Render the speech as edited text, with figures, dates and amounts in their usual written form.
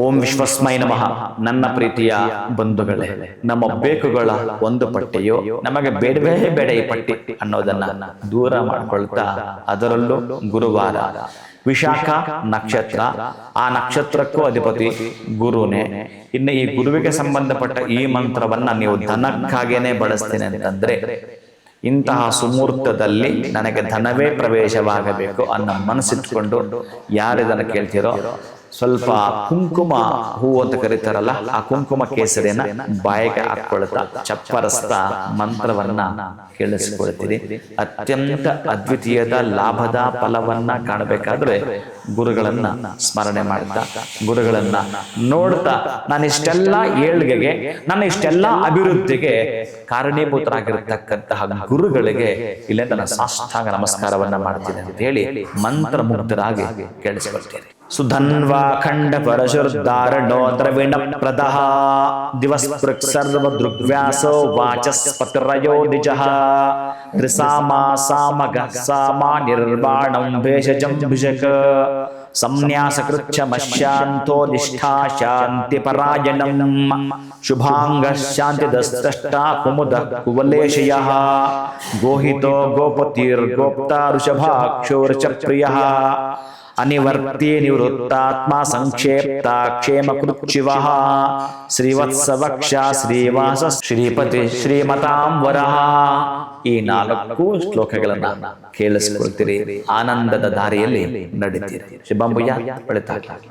ಓಂ ವಿಶ್ವಸ್ಮೈ ನಮಃ. ನನ್ನ ಪ್ರೀತಿಯ ಬಂಧುಗಳೇ, ನಮ್ಮ ಬೇಕುಗಳ ಒಂದು ಪಟ್ಟಿಯು ನಮಗೆ ಬೇಡವೇ ಬೇಡ ಈ ಪಟ್ಟಿ ಅನ್ನೋದನ್ನ ದೂರ ಮಾಡ್ಕೊಳ್ತಾ, ಅದರಲ್ಲೂ ಗುರುವಾರ ವಿಶಾಖ ನಕ್ಷತ್ರ, ಆ ನಕ್ಷತ್ರಕ್ಕೂ ಅಧಿಪತಿ ಗುರುನೇ. ಇನ್ನು ಈ ಗುರುವಿಗೆ ಸಂಬಂಧಪಟ್ಟ ಈ ಮಂತ್ರವನ್ನ ನೀವು ಧನಕ್ಕಾಗೇನೆ ಬಳಸ್ತೀನಿ ಅಂತಂದ್ರೆ, ಇಂತಹ ಸುಮೂರ್ತದಲ್ಲಿ ನನಗೆ ಧನವೇ ಪ್ರವೇಶವಾಗಬೇಕು ಅನ್ನೋ ಮನಸ್ಸಿಟ್ಕೊಂಡು ಯಾರಿದನ್ನು ಕೇಳ್ತೀರೋ, ಸ್ವಲ್ಪ ಕುಂಕುಮ ಹೂವು ಅಂತ ಕರೀತಾರಲ್ಲ, ಆ ಕುಂಕುಮ ಕೇಸರಿಯನ್ನ ಬಾಯಿಗೆ ಹಾಕೊಳ್ತಾ ಚಪ್ಪರಸ್ತಾ ಮಂತ್ರವನ್ನ ಕೇಳಿಸ್ಕೊಳ್ತೀರಿ. ಅತ್ಯಂತ ಅದ್ವಿತೀಯದ ಲಾಭದ ಫಲವನ್ನ ಕಾಣಬೇಕಾದ್ರೆ ಗುರುಗಳನ್ನ ಸ್ಮರಣೆ ಮಾಡ್ತಾ, ಗುರುಗಳನ್ನ ನೋಡ್ತಾ, ನಾನು ಇಷ್ಟೆಲ್ಲ ಏಳ್ಗೆಗೆ, ನನ್ನ ಇಷ್ಟೆಲ್ಲ ಅಭಿವೃದ್ಧಿಗೆ ಕಾರಣೀಭೂತರಾಗಿರ್ತಕ್ಕಂತಹ ಗುರುಗಳಿಗೆ ಇಲ್ಲೇ ನನ್ನ ಸಾಷ್ಟಾಂಗ ನಮಸ್ಕಾರವನ್ನ ಮಾಡ್ತೀನಿ ಅಂತ ಹೇಳಿ ಮಂತ್ರ ಮುಗ್ಧರಾಗಿ ಕೇಳಿಸಿಕೊಳ್ತೇನೆ. ಸುಧನ್ವಾ ಖಂಡ ಪರಶುರ್ಧಾರಣೋ ದ್ರವಿಣ ಪ್ರದಃ ದಿವಸ್ಪೃಕ್ ಸರ್ವ ದೃಗ್ವ್ಯಾಸೋ ವಾಚಸ್ಪತಿರಯೋ ನಿಜಃ ತ್ರಿಸಾಮ ಸಾಮಗ ಸಾಮ ನಿರ್ವಾಣಂ ಭೇಷಜಂ ಭಿಷಕ ಸಂನ್ಯಾಸ ಕೃಚ್ಛಮಶ್ಯಾಂತೋ ನಿಷ್ಠಾ ಶಾಂತಿ ಪರಾಯಣಂ ಶುಭಾಂಗ ಶಾಂತಿದಸ್ತ ಕುಮುದ ಕುವಲೇಶಯಃ ಗೋಹಿತೋ ಗೋಪತಿರ್ ಗೋಪ್ತಾ ಋಷಭಾಕ್ಷೋರ್ಚ ಪ್ರಿಯಃ ಅನಿವರ್ತಿ ನಿವೃತ್ತಾತ್ಮ ಸಂಕ್ಷೇಪ್ತ ಕ್ಷೇಮ ಕೃಚ್ಚಿವಃ ಶ್ರೀವತ್ಸವಕ್ಷ ಶ್ರೀವಾಸ ಶ್ರೀಪತಿ ಶ್ರೀಮತಾಂವರಃ. ಈ 4 ಶ್ಲೋಕಗಳನ್ನ ಕೇಳಿಸಿಕೊಳ್ತೀರಿ, ಆನಂದದ ದಾರಿಯಲ್ಲಿ ನಡೀತೀರಿ. ಶುಭಂಭೂಯ. ಒಳಿತಾಗಲಿ.